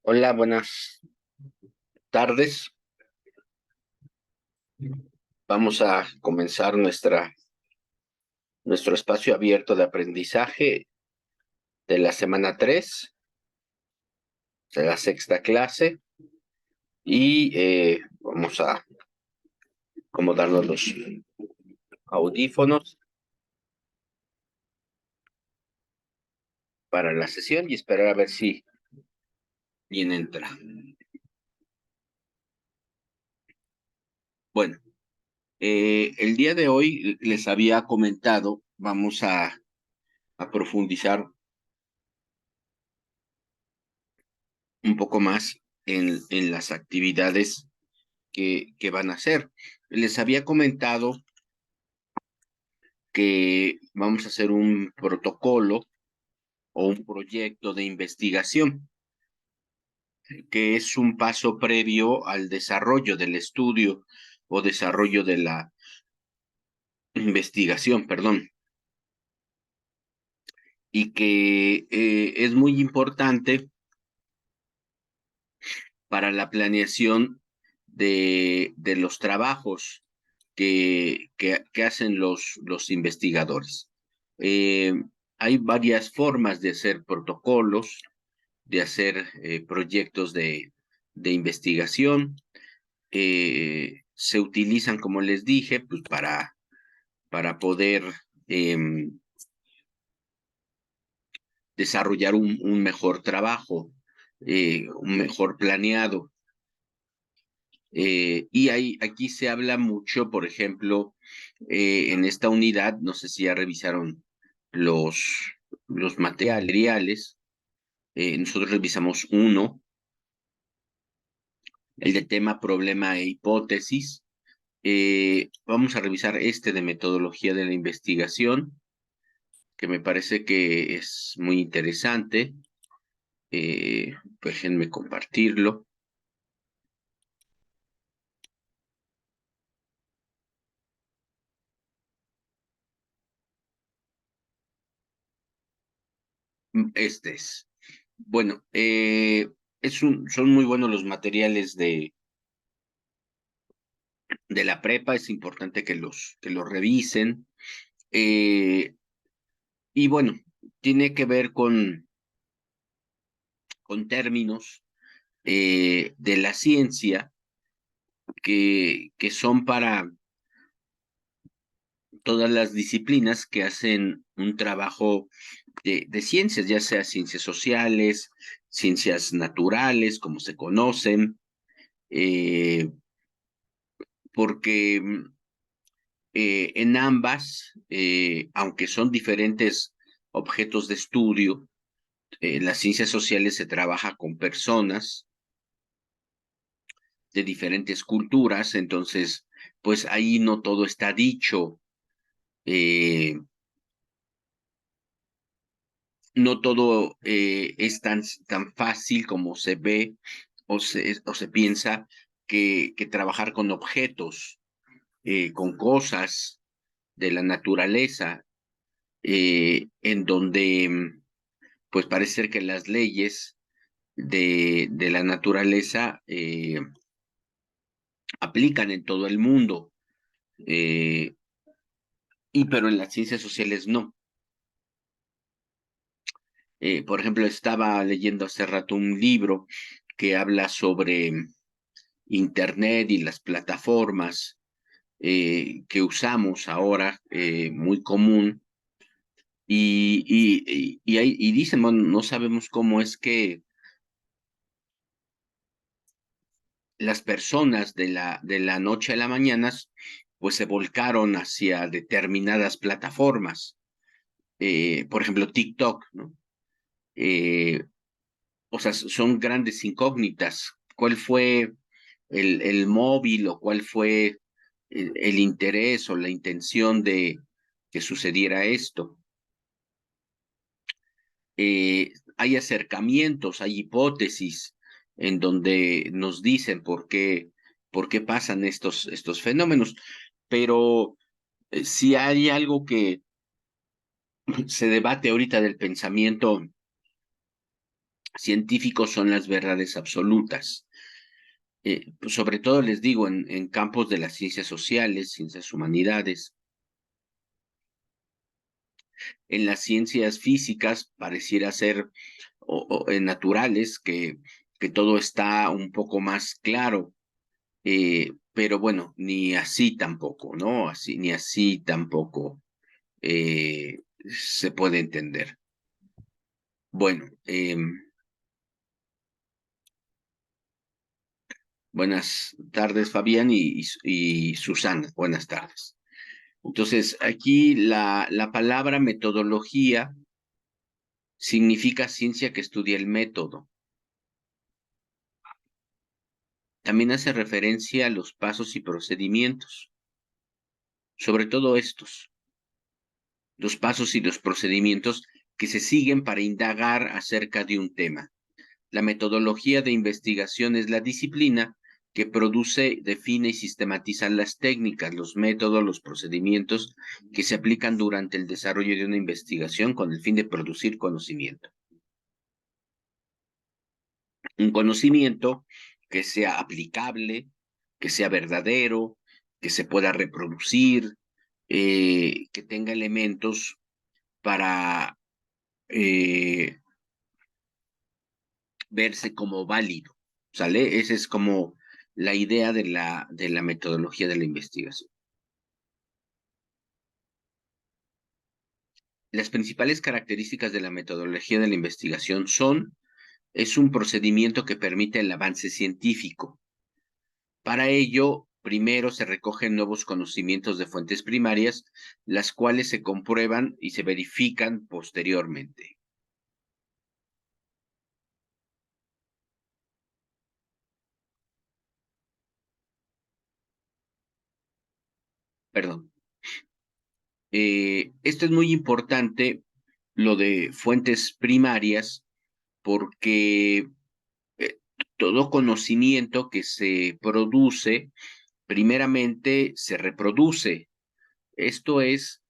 Hola, buenas tardes. Vamos a comenzar nuestro espacio abierto de aprendizaje de la semana 3, de la sexta clase, y vamos a acomodarnos los audífonos para la sesión y esperar a ver si bien entra. Bueno, el día de hoy les había comentado, vamos a profundizar un poco más en las actividades que van a hacer. Les había comentado que vamos a hacer un protocolo o un proyecto de investigación, que es un paso previo al desarrollo del estudio o desarrollo de la investigación, perdón, y que es muy importante para la planeación de los trabajos que hacen los investigadores. Eh, Hay varias formas de hacer protocolos, de hacer proyectos de investigación. Se utilizan, como les dije, pues para poder desarrollar un mejor trabajo, un mejor planeado. Y aquí se habla mucho, por ejemplo, en esta unidad, no sé si ya revisaron los materiales. Nosotros revisamos uno, el de tema, problema e hipótesis. Vamos a revisar este de metodología de la investigación, que me parece que es muy interesante. Déjenme compartirlo. Este es. Bueno, son muy buenos los materiales de la prepa, es importante que los revisen. Eh, y bueno, tiene que ver con términos de la ciencia que son para todas las disciplinas que hacen un trabajo de ciencias, ya sea ciencias sociales, ciencias naturales, como se conocen, porque en ambas, aunque son diferentes objetos de estudio, en las ciencias sociales se trabaja con personas de diferentes culturas, entonces, pues ahí no todo está dicho. eh, no todo es tan fácil como se ve o se piensa que trabajar con objetos, con cosas de la naturaleza, en donde pues parece ser que las leyes de la naturaleza aplican en todo el mundo, eh, pero en las ciencias sociales no. Por ejemplo, estaba leyendo hace rato un libro que habla sobre Internet y las plataformas que usamos ahora, muy común, y dicen, bueno, no sabemos cómo es que las personas de la noche a la mañana, pues se volcaron hacia determinadas plataformas, por ejemplo, TikTok, ¿no? Eh, o sea, son grandes incógnitas. ¿Cuál fue el móvil o cuál fue el interés o la intención de que sucediera esto? Hay acercamientos, hay hipótesis en donde nos dicen por qué pasan estos fenómenos, pero si hay algo se debate ahorita del pensamiento científico son las verdades absolutas. Pues sobre todo les digo en campos de las ciencias sociales, ciencias humanidades. En las ciencias físicas pareciera ser naturales que todo está un poco más claro, pero bueno, ni así tampoco, ¿no? Así, ni así tampoco se puede entender. Bueno, buenas tardes, Fabián y Susana, buenas tardes. Entonces, aquí la palabra metodología significa ciencia que estudia el método. También hace referencia a los pasos y procedimientos, sobre todo estos, los pasos y los procedimientos que se siguen para indagar acerca de un tema. La metodología de investigación es la disciplina que produce, define y sistematiza las técnicas, los métodos, los procedimientos que se aplican durante el desarrollo de una investigación con el fin de producir conocimiento. Un conocimiento que sea aplicable, que sea verdadero, que se pueda reproducir, que tenga elementos para verse como válido, ¿sale? Esa es como la idea de la metodología de la investigación. Las principales características de la metodología de la investigación es un procedimiento que permite el avance científico. Para ello, primero se recogen nuevos conocimientos de fuentes primarias, las cuales se comprueban y se verifican posteriormente. Perdón. Esto es muy importante, lo de fuentes primarias, porque eh, todo conocimiento que se produce, primeramente se reproduce. Esto es,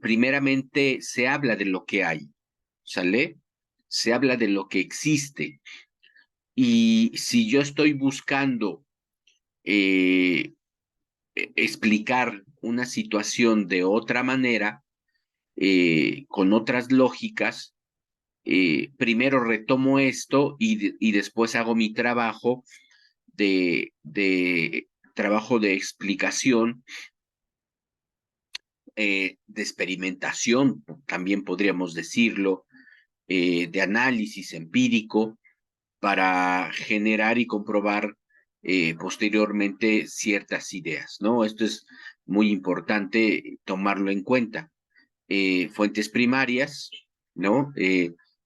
primeramente se habla de lo que hay, ¿sale? Se habla de lo que existe. Y si yo estoy buscando eh, explicar una situación de otra manera, con otras lógicas, primero retomo esto y después hago mi trabajo de trabajo de explicación, de experimentación, también podríamos decirlo, de análisis empírico para generar y comprobar posteriormente ciertas ideas, ¿no? Esto es muy importante tomarlo en cuenta. Fuentes primarias, ¿no?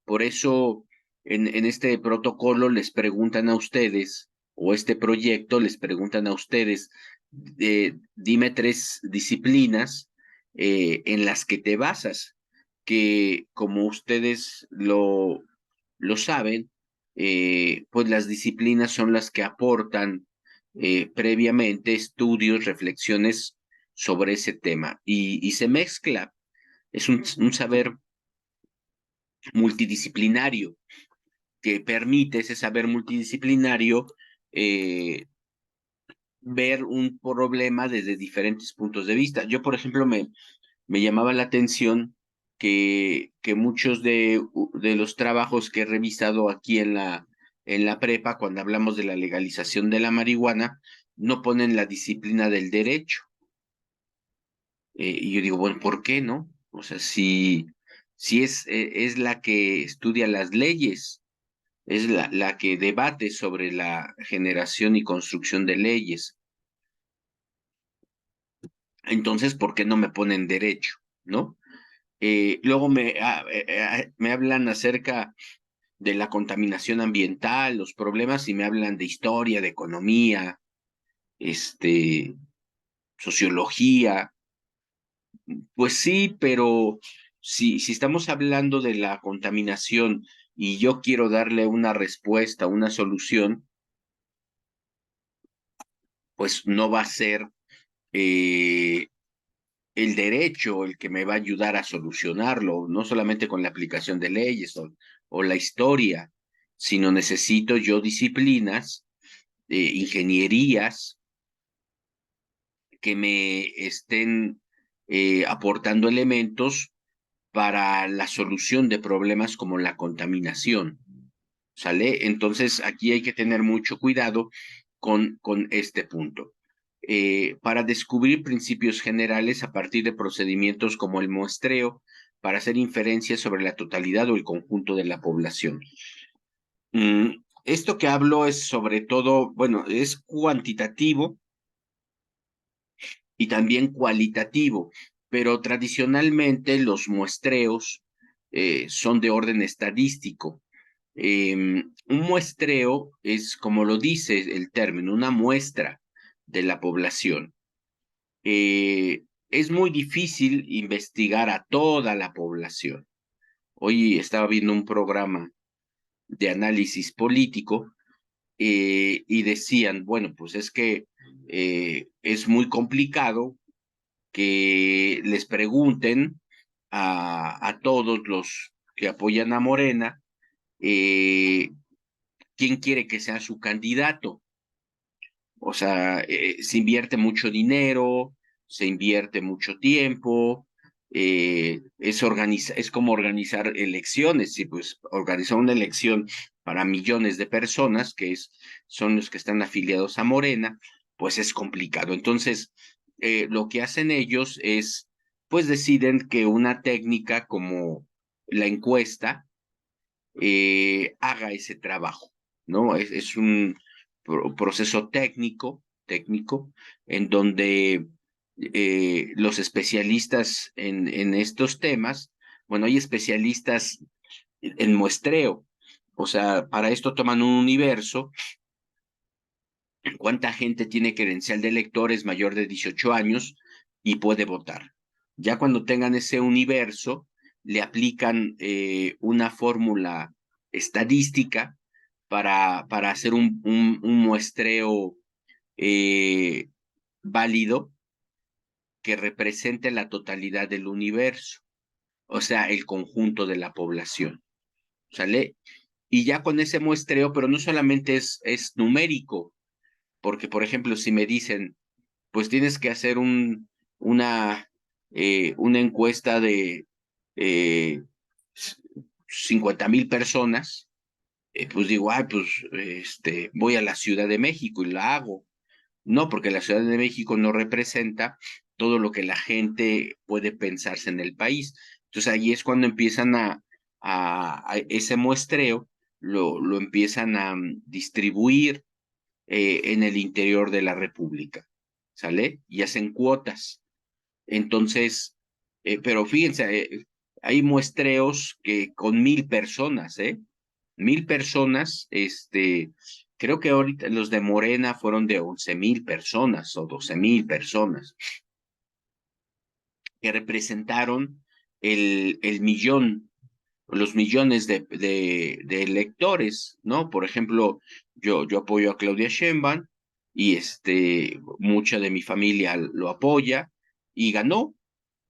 Por eso en este protocolo les preguntan a ustedes, o este proyecto les preguntan a ustedes, dime tres disciplinas en las que te basas, que como ustedes lo saben, pues las disciplinas son las que aportan previamente estudios, reflexiones sobre ese tema y se mezcla, es un saber multidisciplinario que permite ese saber multidisciplinario eh, ver un problema desde diferentes puntos de vista. Yo, por ejemplo, me llamaba la atención que muchos de los trabajos que he revisado aquí en la prepa, cuando hablamos de la legalización de la marihuana, no ponen la disciplina del derecho. Y yo digo, bueno, ¿por qué no? O sea, si es la que estudia las leyes, es la que debate sobre la generación y construcción de leyes. Entonces, ¿por qué no me ponen derecho? ¿No? Luego me hablan acerca de la contaminación ambiental, los problemas, y me hablan de historia, de economía, este, sociología. Pues sí, pero si estamos hablando de la contaminación y yo quiero darle una respuesta, una solución, pues no va a ser eh, el derecho el que me va a ayudar a solucionarlo, no solamente con la aplicación de leyes o la historia, sino necesito yo disciplinas, ingenierías que me estén aportando elementos para la solución de problemas como la contaminación. ¿Sale? Entonces aquí hay que tener mucho cuidado con este punto. Para descubrir principios generales a partir de procedimientos como el muestreo, para hacer inferencias sobre la totalidad o el conjunto de la población. Esto que hablo es sobre todo, bueno, es cuantitativo y también cualitativo, pero tradicionalmente los muestreos son de orden estadístico. Un muestreo es, como lo dice el término, una muestra de la población. Es muy difícil investigar a toda la población. Hoy estaba viendo un programa de análisis político y decían, bueno, pues es que es muy complicado que les pregunten a todos los que apoyan a Morena eh, quién quiere que sea su candidato. O sea, se invierte mucho dinero, se invierte mucho tiempo, es como organizar elecciones, y pues organizar una elección para millones de personas, son los que están afiliados a Morena, pues es complicado. Entonces, lo que hacen ellos es, pues deciden que una técnica como la encuesta haga ese trabajo, ¿no? Es un proceso técnico, en donde los especialistas en estos temas, bueno, hay especialistas en muestreo, o sea, para esto toman un universo, cuánta gente tiene credencial de electores mayor de 18 años y puede votar. Ya cuando tengan ese universo, le aplican una fórmula estadística para hacer un muestreo eh, válido que represente la totalidad del universo, o sea, el conjunto de la población. ¿Sale? Y ya con ese muestreo, pero no solamente es numérico, porque, por ejemplo, si me dicen, pues tienes que hacer una encuesta de eh, 50,000 personas, pues digo, ay, pues voy a la Ciudad de México y la hago. No, porque la Ciudad de México no representa todo lo que la gente puede pensarse en el país. Entonces ahí es cuando empiezan a ese muestreo, lo empiezan a distribuir en el interior de la República, ¿sale? Y hacen cuotas. Entonces, pero fíjense, hay muestreos que con 1,000 personas, ¿eh? 1,000 personas, creo que ahorita los de Morena fueron de 11,000 personas o 12,000 personas que representaron el millón, los millones de electores, ¿no? Por ejemplo, yo apoyo a Claudia Sheinbaum y mucha de mi familia lo apoya y ganó,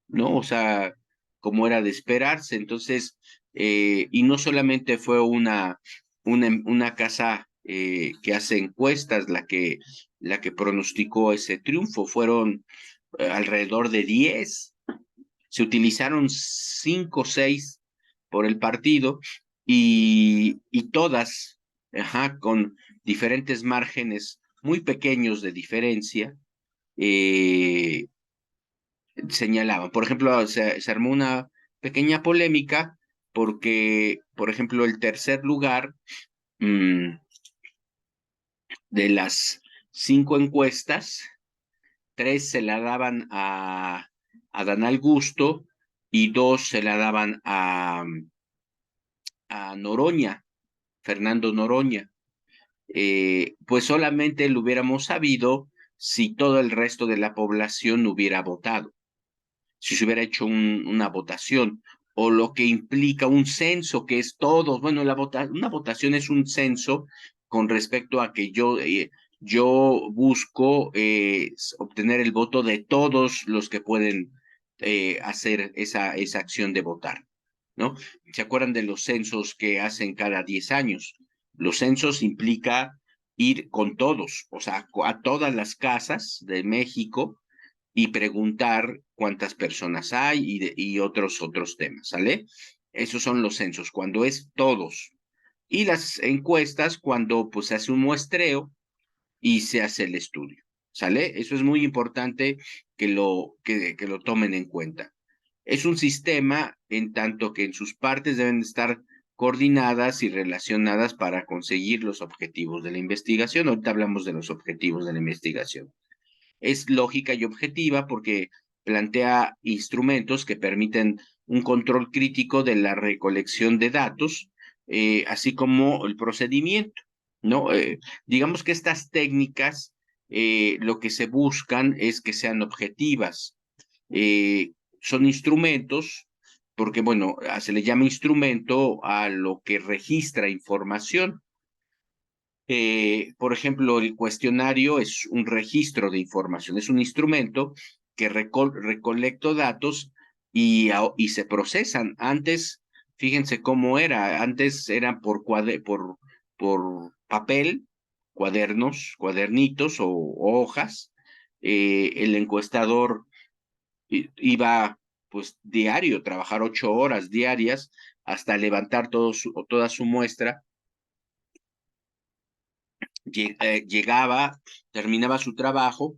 ¿no? O sea, como era de esperarse. Entonces, y no solamente fue una casa que hace encuestas la que pronosticó ese triunfo, fueron alrededor de 10. Se utilizaron 5 o 6 por el partido y todas, ajá, con diferentes márgenes muy pequeños de diferencia, eh, señalaban. Por ejemplo, se armó una pequeña polémica porque, por ejemplo, el tercer lugar mmm, de las 5 encuestas, 3 se la daban a Dan Augusto y 2 se la daban a Noroña, Fernando Noroña. Pues solamente lo hubiéramos sabido si todo el resto de la población hubiera votado, si se hubiera hecho una votación, o lo que implica un censo, que es todos, bueno, una votación es un censo con respecto a que yo busco obtener el voto de todos los que pueden hacer esa acción de votar, ¿no? ¿Se acuerdan de los censos que hacen cada 10 años? Los censos implica ir con todos, o sea, a todas las casas de México y preguntar cuántas personas hay y otros temas, ¿sale? Esos son los censos, cuando es todos. Y las encuestas, cuando pues se hace un muestreo y se hace el estudio, ¿sale? Eso es muy importante que lo tomen en cuenta. Es un sistema en tanto que en sus partes deben estar coordinadas y relacionadas para conseguir los objetivos de la investigación. Ahorita hablamos de los objetivos de la investigación. Es lógica y objetiva porque plantea instrumentos que permiten un control crítico de la recolección de datos, así como el procedimiento, ¿no? Digamos que estas técnicas lo que se buscan es que sean objetivas. Eh, Son instrumentos, porque, bueno, se le llama instrumento a lo que registra información. Por ejemplo, el cuestionario es un registro de información, es un instrumento que recolecta datos y se procesan. Antes, fíjense cómo era, antes era por papel, cuadernitos o hojas. El encuestador iba pues diario, trabajar 8 horas diarias hasta levantar toda su muestra. Llegaba, terminaba su trabajo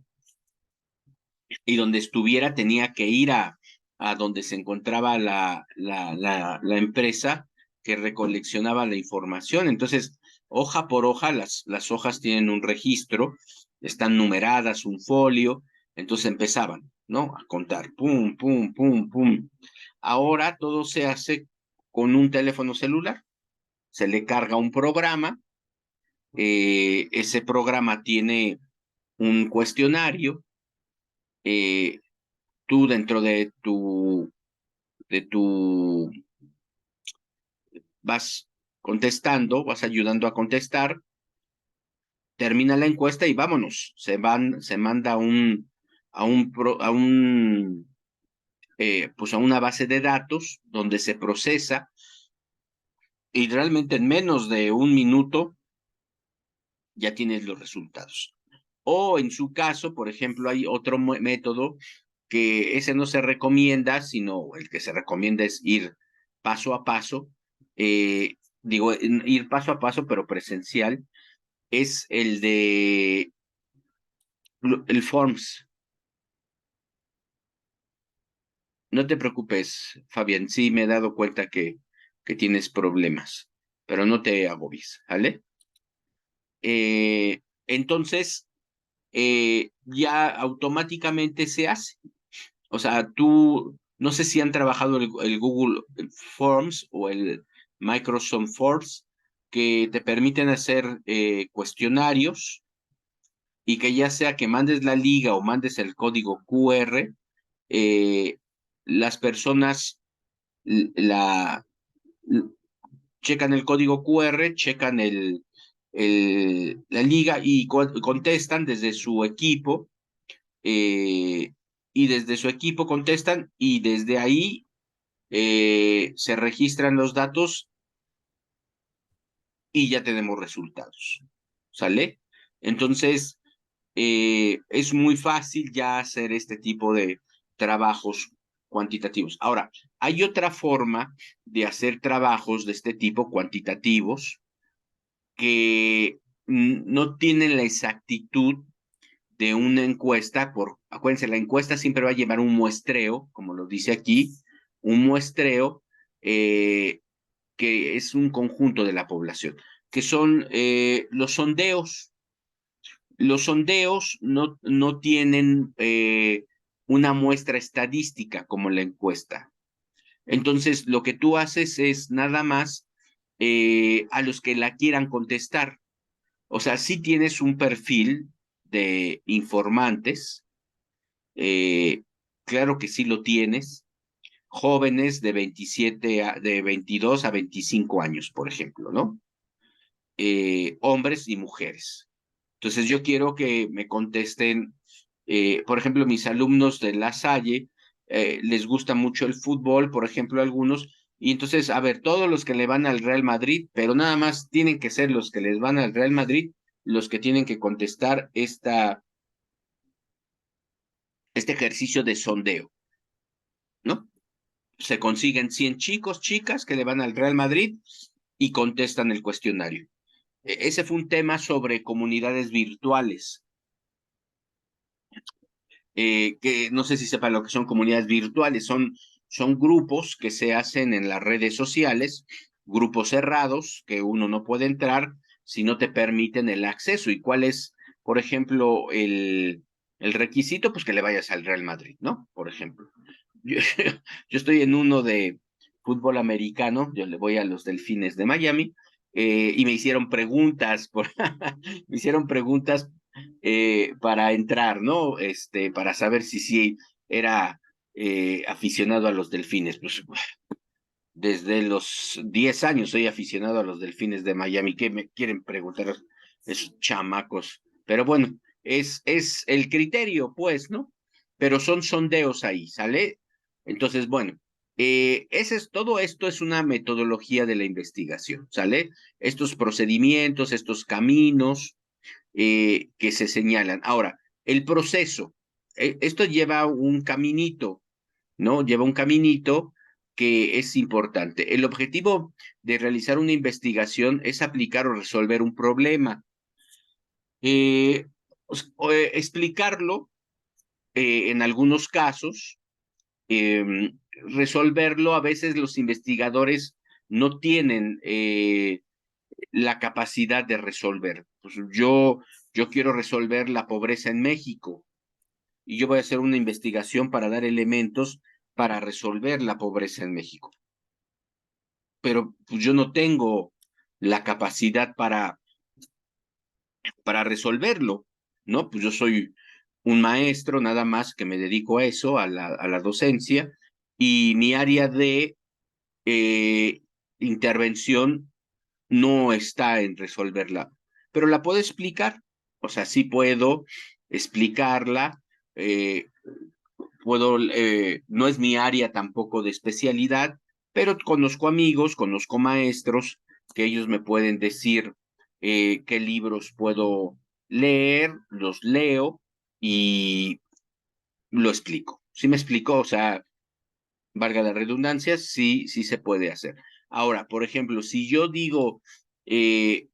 y donde estuviera tenía que ir a donde se encontraba la empresa que recoleccionaba la información. Entonces, hoja por hoja, las hojas tienen un registro, están numeradas, un folio, entonces empezaban, ¿no? A contar, pum, pum, pum, pum. Ahora todo se hace con un teléfono celular, se le carga un programa, ese programa tiene un cuestionario, eh, tú dentro de tu, vas contestando, vas ayudando a contestar, termina la encuesta y vámonos, se manda pues a una base de datos donde se procesa y realmente en menos de un minuto ya tienes los resultados. O en su caso, por ejemplo, hay otro método que ese no se recomienda, sino el que se recomienda es ir paso a paso, ir paso a paso, pero presencial, es el Forms. No te preocupes, Fabián, sí me he dado cuenta que tienes problemas, pero no te agobies, ¿vale? Entonces, ya automáticamente se hace. O sea, tú, no sé si han trabajado el Google Forms o el Microsoft Forms, que te permiten hacer cuestionarios y que ya sea que mandes la liga o mandes el código QR, eh, las personas la, checan el código QR, checan la liga y contestan desde su equipo, eh, y desde su equipo contestan y desde ahí se registran los datos y ya tenemos resultados. ¿Sale? Entonces, es muy fácil ya hacer este tipo de trabajos cuantitativos. Ahora, hay otra forma de hacer trabajos de este tipo cuantitativos que no tienen la exactitud de una encuesta. Acuérdense, la encuesta siempre va a llevar un muestreo, como lo dice aquí, un muestreo eh, que es un conjunto de la población, que son los sondeos. Los sondeos no tienen una muestra estadística como la encuesta. Entonces, lo que tú haces es nada más a los que la quieran contestar. O sea, sí tienes un perfil de informantes, eh, claro que sí lo tienes, jóvenes de 22 a 25 años, por ejemplo, ¿no? Hombres y mujeres. Entonces yo quiero que me contesten, por ejemplo, mis alumnos de La Salle les gusta mucho el fútbol, por ejemplo, algunos, y entonces, a ver, todos los que le van al Real Madrid, pero nada más tienen que ser los que les van al Real Madrid los que tienen que contestar este ejercicio de sondeo, ¿no? Se consiguen 100 chicos, chicas que le van al Real Madrid y contestan el cuestionario. Ese fue un tema sobre comunidades virtuales, que no sé si sepan lo que son comunidades virtuales, son grupos que se hacen en las redes sociales, grupos cerrados que uno no puede entrar si no te permiten el acceso. ¿Y cuál es, por ejemplo, el requisito? Pues que le vayas al Real Madrid, ¿no? Por ejemplo. Yo, yo estoy en uno de fútbol americano, yo le voy a los Delfines de Miami, y me hicieron preguntas, me hicieron preguntas para entrar, ¿no? Para saber si sí era aficionado a los Delfines. Pues desde los 10 años soy aficionado a los Delfines de Miami. ¿Qué me quieren preguntar esos chamacos? Pero bueno, es el criterio, pues, ¿no? Pero son sondeos ahí, ¿sale? Entonces, bueno, todo esto es una metodología de la investigación, ¿sale? Estos procedimientos, estos caminos que se señalan. Ahora, el proceso, esto lleva un caminito, ¿no? Lleva un caminito que es importante. El objetivo de realizar una investigación es aplicar o resolver un problema. Explicarlo en algunos casos, resolverlo, a veces los investigadores no tienen la capacidad de resolver. Pues yo quiero resolver la pobreza en México y yo voy a hacer una investigación para dar elementos para resolver la pobreza en México. Pero pues, yo no tengo la capacidad para resolverlo, ¿no? Pues yo soy un maestro, nada más que me dedico a eso, a la docencia, y mi área de eh, intervención no está en resolverla, pero la puedo explicar, o sea, sí puedo explicarla, eh, no es mi área tampoco de especialidad, pero conozco amigos, conozco maestros que ellos me pueden decir qué libros puedo leer, los leo y lo explico. ¿Sí me explico? O sea, valga la redundancia, sí, sí se puede hacer. Ahora, por ejemplo, si yo digo que,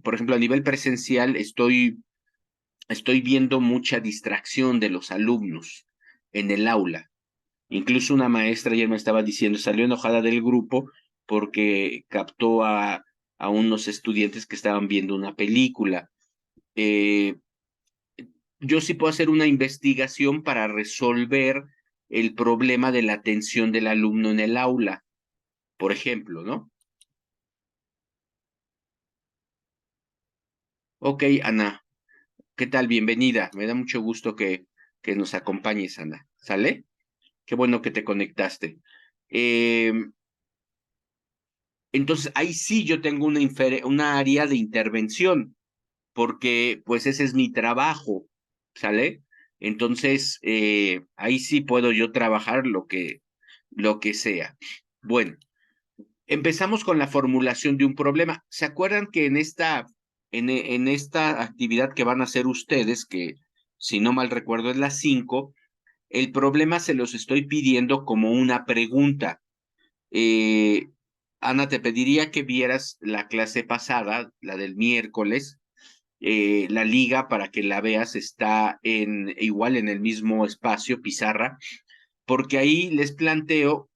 por ejemplo, a nivel presencial estoy viendo mucha distracción de los alumnos en el aula. Incluso una maestra ayer me estaba diciendo, salió enojada del grupo porque captó a unos estudiantes que estaban viendo una película. Eh, yo sí puedo hacer una investigación para resolver el problema de la atención del alumno en el aula, por ejemplo, ¿no? Ok, Ana, ¿qué tal? Bienvenida. Me da mucho gusto que nos acompañes, Ana. ¿Sale? Qué bueno que te conectaste. Eh, entonces, ahí sí yo tengo una área de intervención, porque pues ese es mi trabajo, ¿sale? Entonces, ahí sí puedo yo trabajar lo que sea. Bueno, empezamos con la formulación de un problema. ¿Se acuerdan que en esta actividad que van a hacer ustedes, que si no mal recuerdo es las 5, el problema se los estoy pidiendo como una pregunta? Eh, Ana, te pediría que vieras la clase pasada, la del miércoles, la liga para que la veas, está igual en el mismo espacio, pizarra, porque ahí les planteo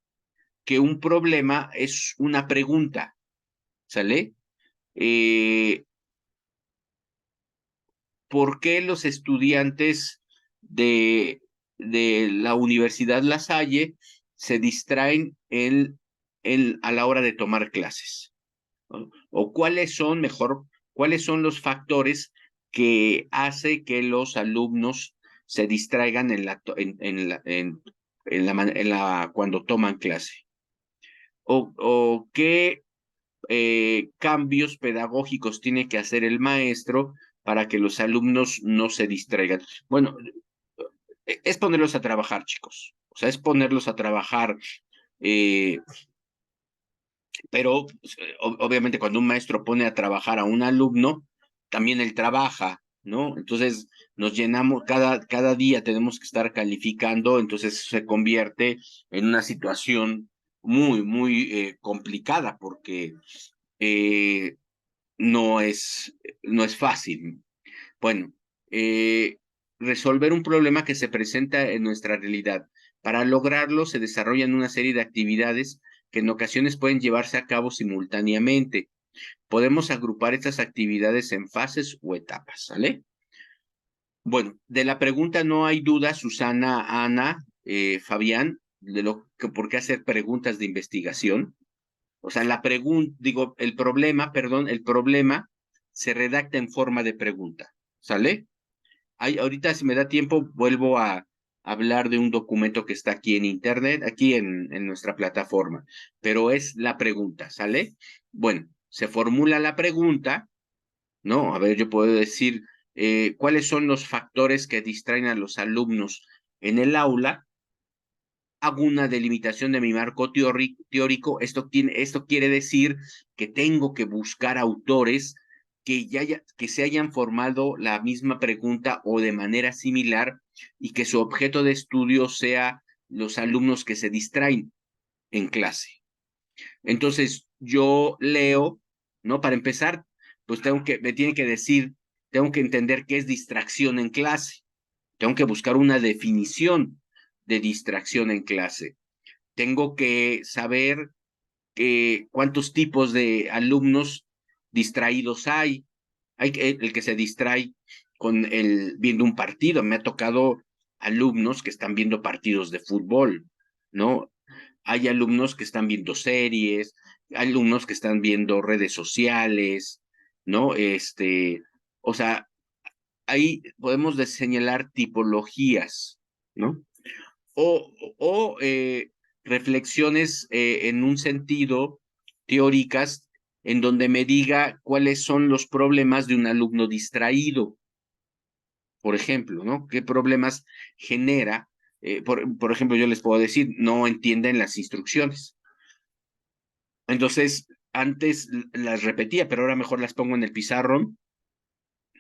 que un problema es una pregunta, ¿sale? Eh, ¿Por qué los estudiantes de la Universidad La Salle se distraen a la hora de tomar clases? ¿No? O cuáles son los factores que hace que los alumnos se distraigan cuando toman clase. O qué cambios pedagógicos tiene que hacer el maestro para que los alumnos no se distraigan. Bueno, es ponerlos a trabajar, chicos. O sea, es ponerlos a trabajar, eh, pero pues, obviamente cuando un maestro pone a trabajar a un alumno, también él trabaja, ¿no? Entonces nos llenamos, cada día tenemos que estar calificando, entonces se convierte en una situación muy complicada porque eh, no es fácil. Bueno, eh, resolver un problema que se presenta en nuestra realidad. Para lograrlo se desarrollan una serie de actividades que en ocasiones pueden llevarse a cabo simultáneamente. Podemos agrupar estas actividades en fases o etapas, ¿sale? Bueno, de la pregunta no hay duda, Susana, Ana, Fabián, de lo que por qué hacer preguntas de investigación. O sea, la pregunta, digo, el problema se redacta en forma de pregunta, ¿sale? Ahorita, si me da tiempo, vuelvo a hablar de un documento que está aquí en internet, aquí en nuestra plataforma, pero es la pregunta, ¿sale? Bueno, se formula la pregunta, ¿no? A ver, yo puedo decir, ¿cuáles son los factores que distraen a los alumnos en el aula? Hago una delimitación de mi marco teórico. Esto quiere decir que tengo que buscar autores que se hayan formado la misma pregunta o de manera similar y que su objeto de estudio sea los alumnos que se distraen en clase. Entonces, yo leo, ¿no? Para empezar, pues me tiene que decir, tengo que entender qué es distracción en clase. Tengo que buscar una definición de distracción en clase. Tengo que saber cuántos tipos de alumnos distraídos hay. Hay el que se distrae viendo un partido. Me ha tocado alumnos que están viendo partidos de fútbol, ¿no? Hay alumnos que están viendo series, hay alumnos que están viendo redes sociales, ¿no? O sea, ahí podemos señalar tipologías, ¿no? O reflexiones en un sentido teóricas en donde me diga cuáles son los problemas de un alumno distraído, por ejemplo, ¿no? ¿Qué problemas genera? Por ejemplo, yo les puedo decir, no entienden las instrucciones. Entonces, antes las repetía, pero ahora mejor las pongo en el pizarrón,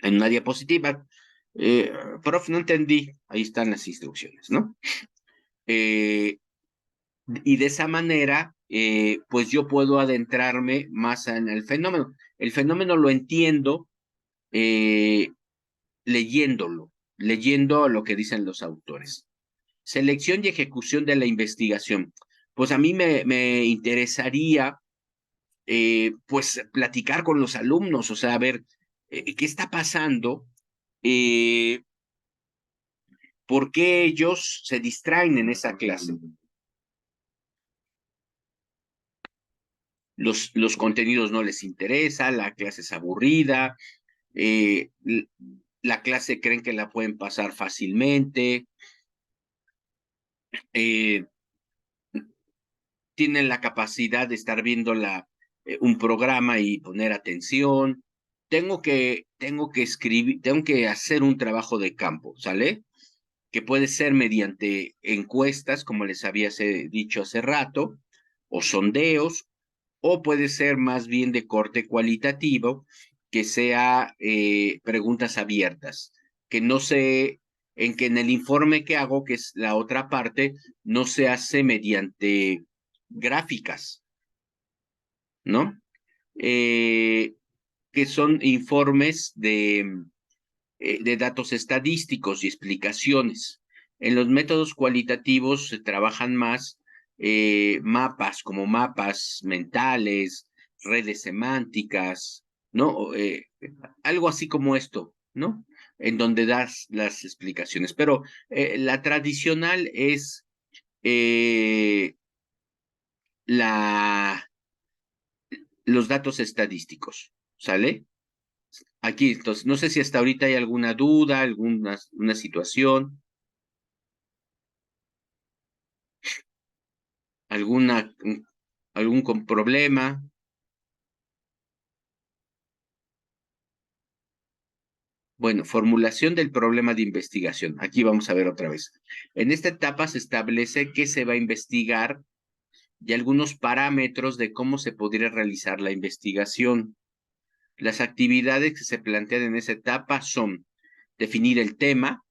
en una diapositiva. Eh, Prof, no entendí. Ahí están las instrucciones, ¿no? Eh, y de esa manera, pues yo puedo adentrarme más en el fenómeno. El fenómeno lo entiendo eh, leyendo lo que dicen los autores. Selección y ejecución de la investigación. Pues a mí me interesaría, pues, platicar con los alumnos, o sea, a ver, ¿qué está pasando? Eh, ¿Por qué ellos se distraen en esa clase? Los contenidos no les interesa, la clase es aburrida, eh, la clase creen que la pueden pasar fácilmente, eh, tienen la capacidad de estar viendo un programa y poner atención. Tengo que escribir, tengo que hacer un trabajo de campo, ¿sale? Que puede ser mediante encuestas, como les había dicho hace rato, o sondeos, o puede ser más bien de corte cualitativo, que sea preguntas abiertas, que no se, en que en el informe que hago, que es la otra parte, no se hace mediante gráficas, ¿no? Eh, que son informes de datos estadísticos y explicaciones. En los métodos cualitativos se trabajan más mapas, como mapas mentales, redes semánticas, ¿no? Algo así como esto, ¿no? En donde das las explicaciones. Pero la tradicional es eh, la, los datos estadísticos, ¿sale? Aquí, entonces, no sé si hasta ahorita hay alguna duda, alguna una situación, alguna, problema. Bueno, formulación del problema de investigación. Aquí vamos a ver otra vez. En esta etapa se establece qué se va a investigar y algunos parámetros de cómo se podría realizar la investigación. Las actividades que se plantean en esa etapa son definir el tema,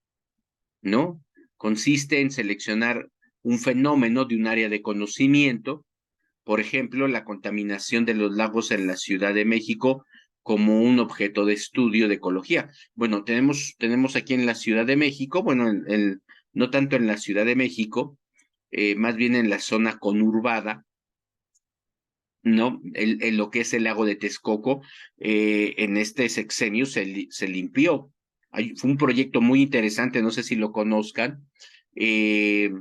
¿no? Consiste en seleccionar un fenómeno de un área de conocimiento, por ejemplo, la contaminación de los lagos en la Ciudad de México como un objeto de estudio de ecología. Bueno, tenemos aquí en la Ciudad de México, bueno, no tanto en la Ciudad de México, más bien en la zona conurbada, ¿no? Lo que es el lago de Texcoco, en este sexenio se limpió. Fue un proyecto muy interesante, no sé si lo conozcan, eh,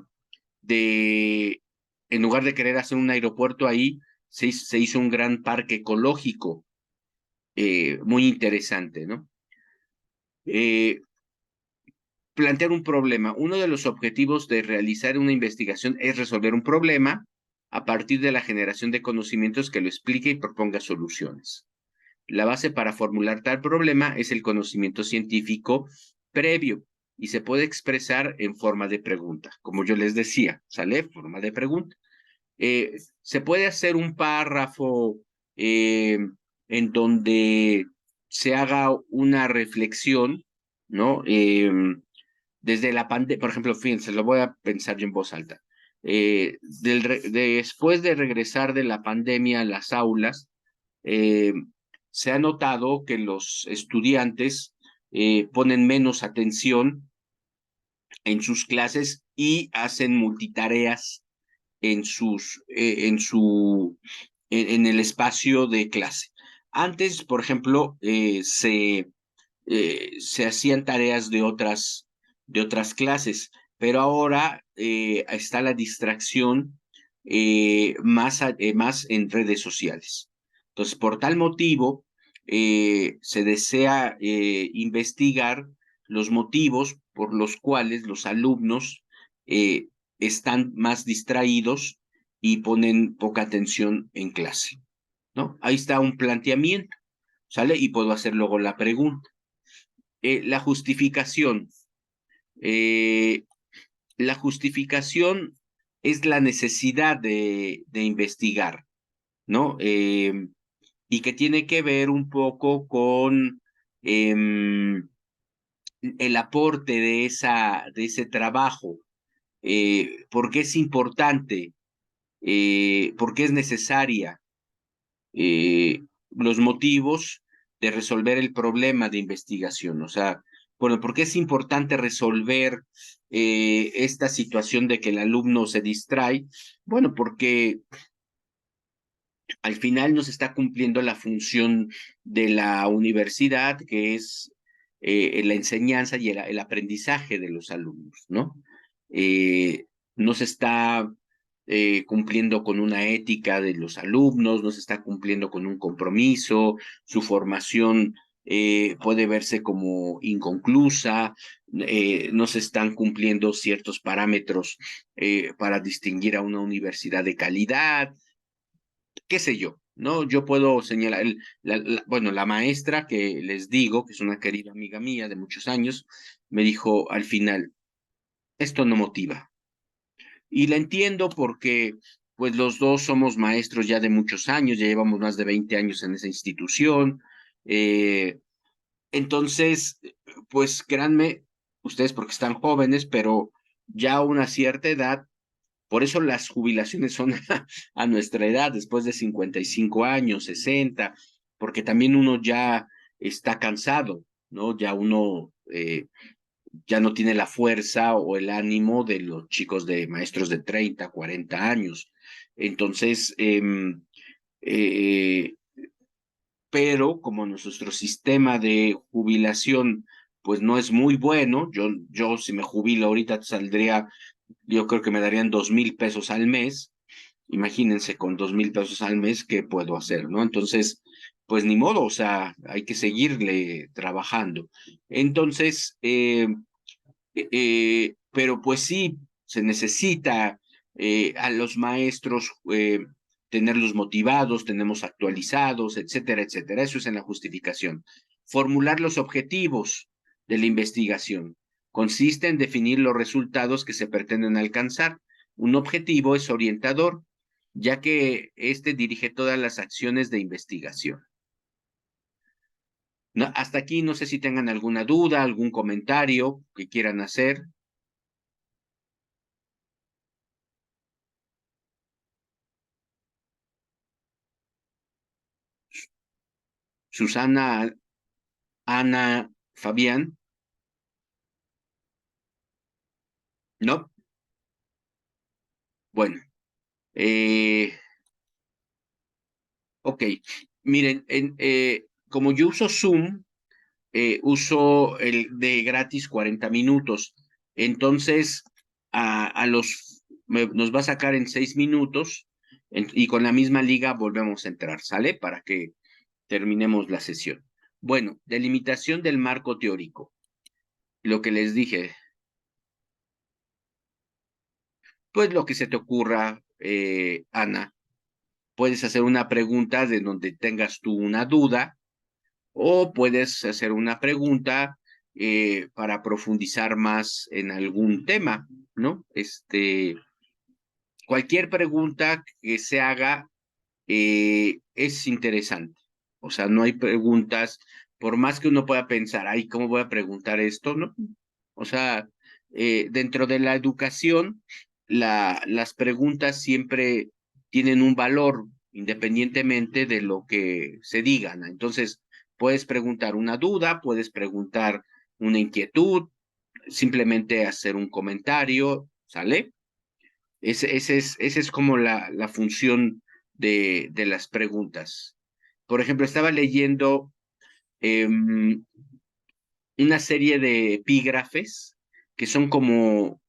de, en lugar de querer hacer un aeropuerto ahí, se hizo un gran parque ecológico, muy interesante, ¿no? Eh, Plantear un problema. Uno de los objetivos de realizar una investigación es resolver un problema a partir de la generación de conocimientos que lo explique y proponga soluciones. La base para formular tal problema es el conocimiento científico previo y se puede expresar en forma de pregunta. Como yo les decía, ¿sale? Forma de pregunta. Se puede hacer un párrafo en donde se haga una reflexión, ¿no? Desde la pandemia, por ejemplo, fíjense, lo voy a pensar yo en voz alta. Después de regresar de la pandemia a las aulas, eh, se ha notado que los estudiantes ponen menos atención en sus clases y hacen multitareas en el espacio de clase. Antes, por ejemplo, se hacían tareas de otras clases, pero ahora está la distracción más en redes sociales. Entonces, por tal motivo, se desea investigar los motivos por los cuales los alumnos están más distraídos y ponen poca atención en clase, ¿no? Ahí está un planteamiento, ¿sale? Y puedo hacer luego la pregunta. La justificación. Eh, la justificación es la necesidad de investigar, ¿no? Y que tiene que ver un poco con el aporte de ese trabajo, por qué es importante, por qué es necesaria, los motivos de resolver el problema de investigación. O sea, bueno, ¿por qué es importante resolver esta situación de que el alumno se distrae? Bueno, porque al final no se está cumpliendo la función de la universidad, que es la enseñanza y el aprendizaje de los alumnos, ¿no? No se está cumpliendo con una ética de los alumnos, no se está cumpliendo con un compromiso, su formación puede verse como inconclusa, no se están cumpliendo ciertos parámetros para distinguir a una universidad de calidad, qué sé yo, ¿no? Yo puedo señalar, bueno, la maestra que les digo, que es una querida amiga mía de muchos años, me dijo al final, esto no motiva. Y la entiendo porque, pues, los dos somos maestros ya de muchos años, ya llevamos más de 20 años en esa institución. eh, entonces, pues, créanme, ustedes porque están jóvenes, pero ya a una cierta edad, por eso las jubilaciones son a nuestra edad, después de 55 años, 60, porque también uno ya está cansado, ¿no? Ya uno ya no tiene la fuerza o el ánimo de los chicos de maestros de 30, 40 años. Entonces, eh, pero como nuestro sistema de jubilación pues no es muy bueno, yo si me jubilo ahorita saldría, yo creo que me darían 2,000 pesos al mes. Imagínense con 2,000 pesos al mes, ¿qué puedo hacer, no? Entonces, pues ni modo, o sea, hay que seguirle trabajando. Entonces, pero pues sí, se necesita a los maestros tenerlos motivados, tenemos actualizados, etcétera, etcétera. Eso es en la justificación. Formular los objetivos. de la investigación. Consiste en definir los resultados que se pretenden alcanzar. Un objetivo es orientador, ya que éste dirige todas las acciones de investigación. No, hasta aquí no sé si tengan alguna duda, algún comentario que quieran hacer. Susana, Ana, Fabián, ¿no? Bueno, eh, ok. Miren, como yo uso Zoom, uso el de gratis 40 minutos. Entonces, nos va a sacar en 6 minutos y con la misma liga volvemos a entrar, ¿sale? Para que terminemos la sesión. Bueno, delimitación del marco teórico. Lo que les dije, pues lo que se te ocurra, Ana. Puedes hacer una pregunta de donde tengas tú una duda o puedes hacer una pregunta para profundizar más en algún tema, ¿no? Cualquier pregunta que se haga es interesante. O sea, no hay preguntas, por más que uno pueda pensar, ay, ¿cómo voy a preguntar esto? ¿No? O sea, dentro de la educación, las preguntas siempre tienen un valor independientemente de lo que se digan. Entonces, puedes preguntar una duda, puedes preguntar una inquietud, simplemente hacer un comentario, ¿sale? Ese es como la función de las preguntas. Por ejemplo, estaba leyendo una serie de epígrafes que son como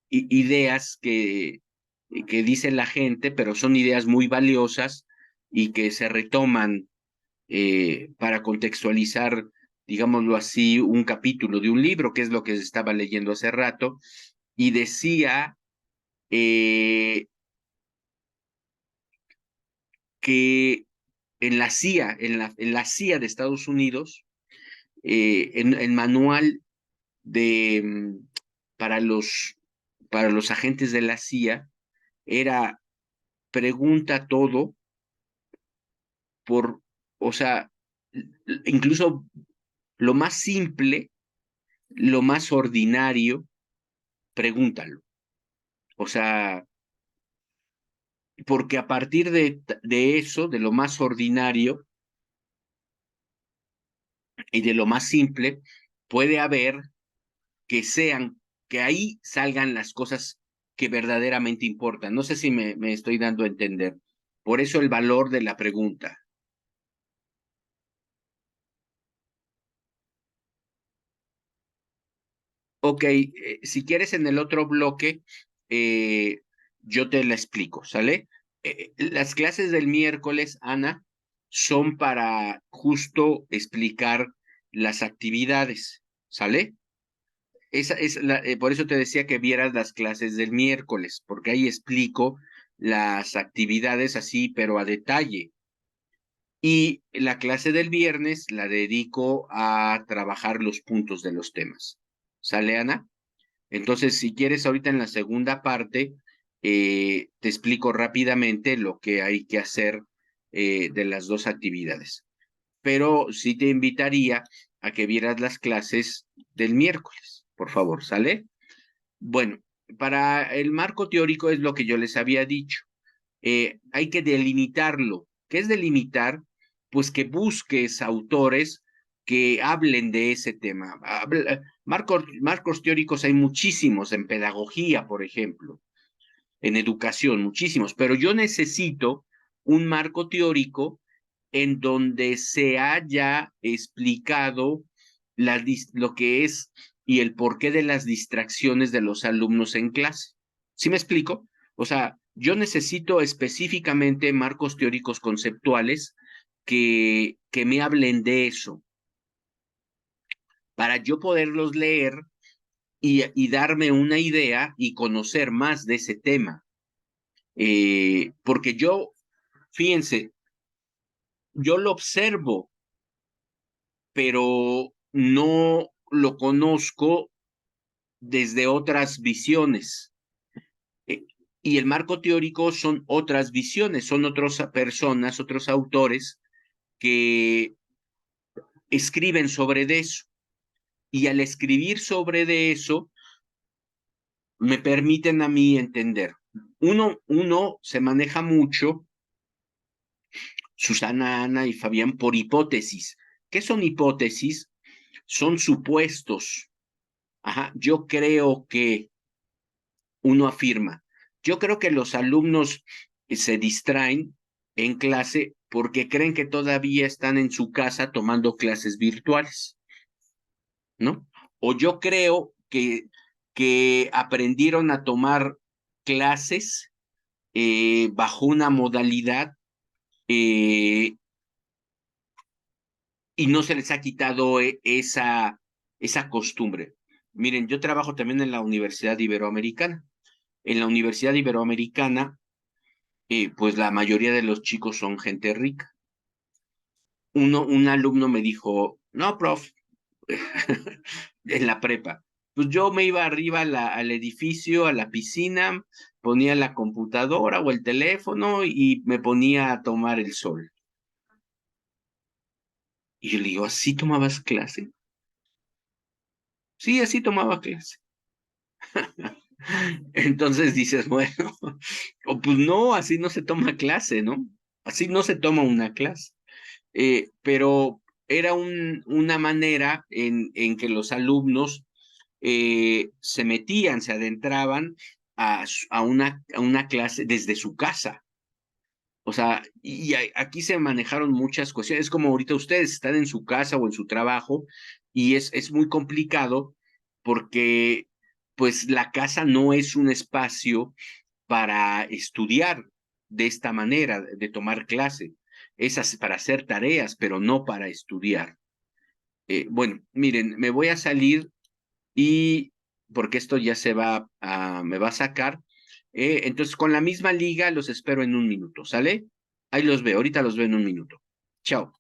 ideas que dice la gente, pero son ideas muy valiosas y que se retoman para contextualizar, digámoslo así, un capítulo de un libro, que es lo que estaba leyendo hace rato, y decía eh, que en la CIA, en la CIA de Estados Unidos, en el manual de, para, los, para los agentes de la CIA, era pregunta todo por, o sea, incluso lo más simple, lo más ordinario, pregúntalo. O sea, porque a partir de eso, de lo más ordinario y de lo más simple, puede haber que sean, que ahí salgan las cosas que verdaderamente importan. No sé si me estoy dando a entender. Por eso el valor de la pregunta. Ok, si quieres en el otro bloque, eh, yo te la explico, ¿sale? Las clases del miércoles, Ana, son para justo explicar las actividades, ¿sale? Por eso te decía que vieras las clases del miércoles, porque ahí explico las actividades así, pero a detalle. Y la clase del viernes la dedico a trabajar los puntos de los temas. ¿Sale, Ana? Entonces, si quieres, ahorita en la segunda parte, te explico rápidamente lo que hay que hacer de las dos actividades. Pero sí te invitaría a que vieras las clases del miércoles, por favor, ¿sale? Bueno, para el marco teórico es lo que yo les había dicho. Hay que delimitarlo. ¿Qué es delimitar? Pues que busques autores que hablen de ese tema. Marcos teóricos hay muchísimos en pedagogía, por ejemplo, en educación, muchísimos, pero yo necesito un marco teórico en donde se haya explicado lo que es y el porqué de las distracciones de los alumnos en clase. ¿Sí me explico? O sea, yo necesito específicamente marcos teóricos conceptuales que me hablen de eso, para yo poderlos leer y darme una idea y conocer más de ese tema. Porque yo, fíjense, yo lo observo, pero no lo conozco desde otras visiones. Y el marco teórico son otras visiones, son otras personas, otros autores que escriben sobre de eso. Y al escribir sobre de eso, me permiten a mí entender. Uno se maneja mucho, Susana, Ana y Fabián, por hipótesis. ¿Qué son hipótesis? Son supuestos. Ajá, yo creo que uno afirma. Yo creo que los alumnos se distraen en clase porque creen que todavía están en su casa tomando clases virtuales, ¿no? O yo creo que aprendieron a tomar clases bajo una modalidad eh, y no se les ha quitado esa costumbre. Miren, yo trabajo también en la Universidad Iberoamericana. En la Universidad Iberoamericana, pues la mayoría de los chicos son gente rica. Un alumno me dijo, no, prof, en la prepa, pues yo me iba arriba al edificio, a la piscina, ponía la computadora o el teléfono y me ponía a tomar el sol. Y yo le digo, ¿así tomabas clase? Sí, así tomaba clase. Entonces dices, bueno, o pues no, así no se toma clase, ¿no? Así no se toma una clase. Pero era una manera en que los alumnos se metían, se adentraban a una clase desde su casa. O sea, aquí se manejaron muchas cuestiones. Es como ahorita ustedes están en su casa o en su trabajo y es muy complicado porque pues la casa no es un espacio para estudiar de esta manera, de tomar clase. Es para hacer tareas, pero no para estudiar. Bueno, miren, me voy a salir y porque esto ya me va a sacar. Entonces, con la misma liga los espero en un minuto, ¿sale? Ahí los veo, ahorita los veo en un minuto. Chao.